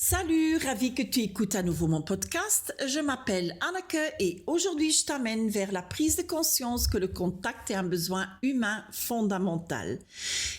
Salut, ravi que tu écoutes à nouveau mon podcast. Je m'appelle Anneke et aujourd'hui je t'amène vers la prise de conscience que le contact est un besoin humain fondamental.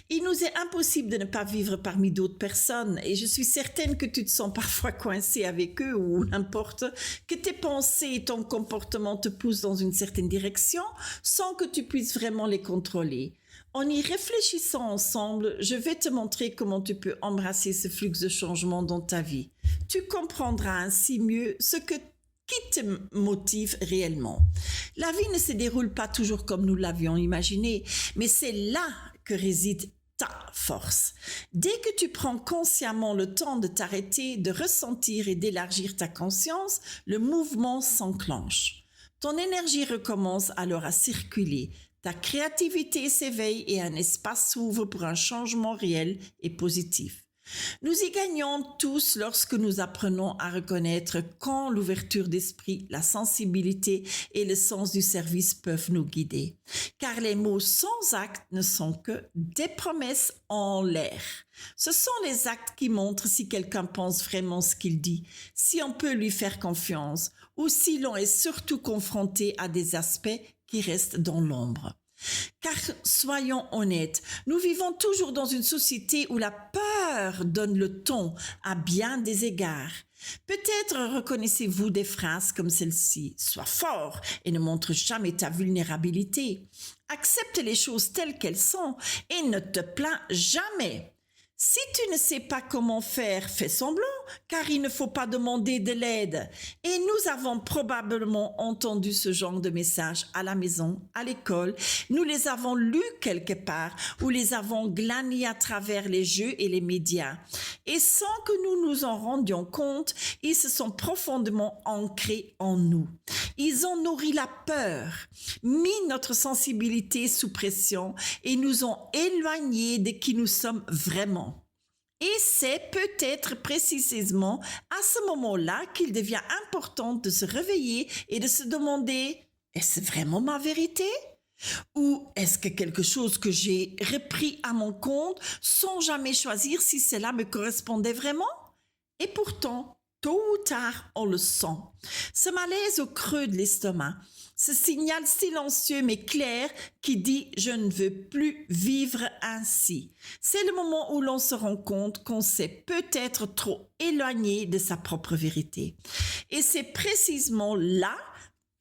Il nous est impossible de ne pas vivre parmi d'autres personnes et je suis certaine que tu te sens parfois coincé avec eux ou n'importe, que tes pensées et ton comportement te poussent dans une certaine direction sans que tu puisses vraiment les contrôler. En y réfléchissant ensemble, je vais te montrer comment tu peux embrasser ce flux de changement dans ta vie. Tu comprendras ainsi mieux qui te motive réellement. La vie ne se déroule pas toujours comme nous l'avions imaginé, mais c'est là que réside ta force. Dès que tu prends consciemment le temps de t'arrêter, de ressentir et d'élargir ta conscience, le mouvement s'enclenche. Ton énergie recommence alors à circuler. Ta créativité s'éveille et un espace s'ouvre pour un changement réel et positif. Nous y gagnons tous lorsque nous apprenons à reconnaître quand l'ouverture d'esprit, la sensibilité et le sens du service peuvent nous guider. Car les mots sans acte ne sont que des promesses en l'air. Ce sont les actes qui montrent si quelqu'un pense vraiment ce qu'il dit, si on peut lui faire confiance ou si l'on est surtout confronté à des aspects qui restent dans l'ombre. Car soyons honnêtes, nous vivons toujours dans une société où la peur donne le ton à bien des égards. Peut-être reconnaissez-vous des phrases comme celle-ci. Sois fort et ne montre jamais ta vulnérabilité. Accepte les choses telles qu'elles sont et ne te plains jamais. Si tu ne sais pas comment faire, fais semblant, car il ne faut pas demander de l'aide. Et nous avons probablement entendu ce genre de messages à la maison, à l'école. Nous les avons lus quelque part ou les avons glanés à travers les jeux et les médias. Et sans que nous nous en rendions compte, ils se sont profondément ancrés en nous. Ils ont nourri la peur, mis notre sensibilité sous pression et nous ont éloignés de qui nous sommes vraiment. Et c'est peut-être précisément à ce moment-là qu'il devient important de se réveiller et de se demander « Est-ce vraiment ma vérité ? Ou est-ce que quelque chose que j'ai repris à mon compte sans jamais choisir si cela me correspondait vraiment ?» Et pourtant, tôt ou tard, on le sent. Ce malaise au creux de l'estomac, ce signal silencieux mais clair qui dit « je ne veux plus vivre ainsi ». C'est le moment où l'on se rend compte qu'on s'est peut-être trop éloigné de sa propre vérité. Et c'est précisément là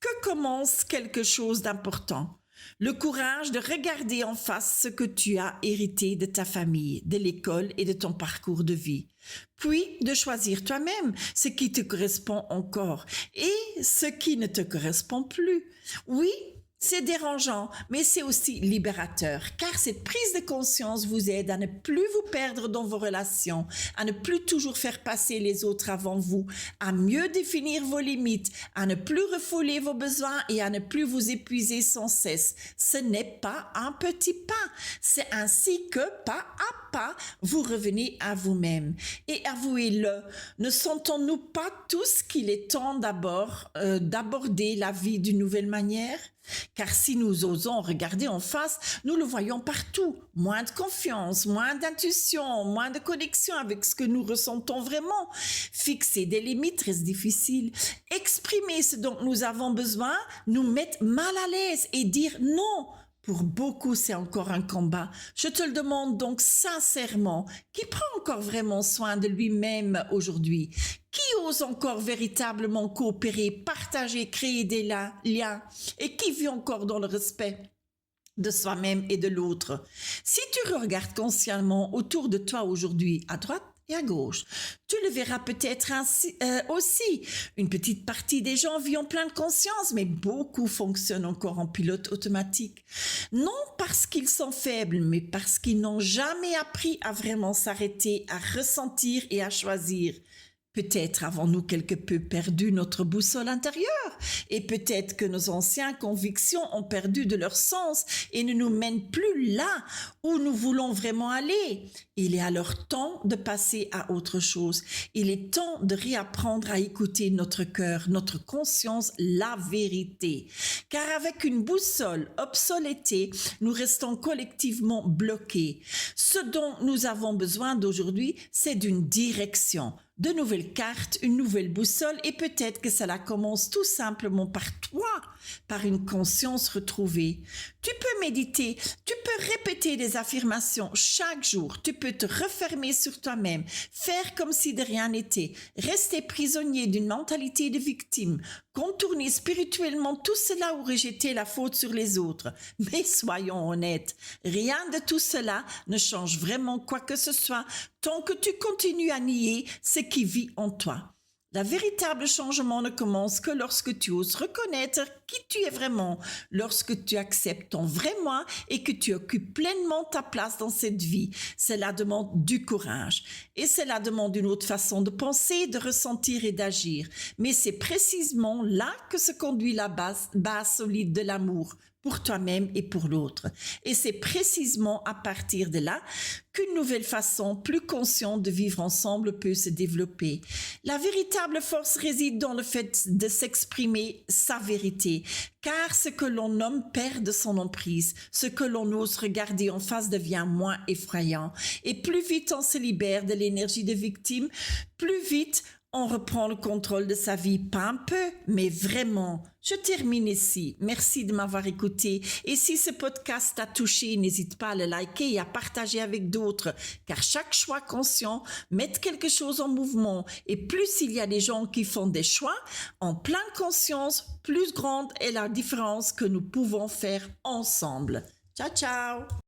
que commence quelque chose d'important. Le courage de regarder en face ce que tu as hérité de ta famille, de l'école et de ton parcours de vie. Puis de choisir toi-même ce qui te correspond encore et ce qui ne te correspond plus. Oui, c'est dérangeant, mais c'est aussi libérateur, car cette prise de conscience vous aide à ne plus vous perdre dans vos relations, à ne plus toujours faire passer les autres avant vous, à mieux définir vos limites, à ne plus refouler vos besoins et à ne plus vous épuiser sans cesse. Ce n'est pas un petit pas, c'est ainsi que pas à pas, vous revenez à vous-même. Et avouez-le, ne sentons-nous pas tous qu'il est temps d'aborder la vie d'une nouvelle manière ? Car si nous osons regarder en face, nous le voyons partout. Moins de confiance, moins d'intuition, moins de connexion avec ce que nous ressentons vraiment. Fixer des limites reste difficile. Exprimer ce dont nous avons besoin nous met mal à l'aise et dire non. Pour beaucoup, c'est encore un combat. Je te le demande donc sincèrement, qui prend encore vraiment soin de lui-même aujourd'hui ? Qui ose encore véritablement coopérer, partager, créer des liens et qui vit encore dans le respect de soi-même et de l'autre? Si tu regardes consciemment autour de toi aujourd'hui, à droite et à gauche, tu le verras peut-être aussi. Une petite partie des gens vivent en pleine conscience, mais beaucoup fonctionnent encore en pilote automatique. Non parce qu'ils sont faibles, mais parce qu'ils n'ont jamais appris à vraiment s'arrêter, à ressentir et à choisir. Peut-être avons-nous quelque peu perdu notre boussole intérieure et peut-être que nos anciennes convictions ont perdu de leur sens et ne nous mènent plus là où nous voulons vraiment aller. Il est alors temps de passer à autre chose. Il est temps de réapprendre à écouter notre cœur, notre conscience, la vérité. Car avec une boussole obsolétée, nous restons collectivement bloqués. Ce dont nous avons besoin d'aujourd'hui, c'est d'une direction. de nouvelles cartes, une nouvelle boussole et peut-être que cela commence tout simplement par toi, par une conscience retrouvée. Tu peux méditer, tu peux répéter des affirmations chaque jour, tu peux te refermer sur toi-même, faire comme si de rien n'était, rester prisonnier d'une mentalité de victime, contourner spirituellement tout cela ou rejeter la faute sur les autres. Mais soyons honnêtes, rien de tout cela ne change vraiment quoi que ce soit tant que tu continues à nier ce qui vit en toi. Le véritable changement ne commence que lorsque tu oses reconnaître qui tu es vraiment, lorsque tu acceptes ton vrai moi et que tu occupes pleinement ta place dans cette vie. Cela demande du courage et cela demande une autre façon de penser, de ressentir et d'agir. Mais c'est précisément là que se conduit la base solide de l'amour pour toi-même et pour l'autre. Et c'est précisément à partir de là qu'une nouvelle façon plus consciente de vivre ensemble peut se développer. La véritable force réside dans le fait de s'exprimer sa vérité, car ce que l'on nomme perd de son emprise, ce que l'on ose regarder en face devient moins effrayant. Et plus vite on se libère de l'énergie de victime, plus vite on reprend le contrôle de sa vie, pas un peu, mais vraiment. Je termine ici. Merci de m'avoir écouté. Et si ce podcast t'a touché, n'hésite pas à le liker et à partager avec d'autres, car chaque choix conscient met quelque chose en mouvement. Et plus il y a des gens qui font des choix en pleine conscience, plus grande est la différence que nous pouvons faire ensemble. Ciao, ciao!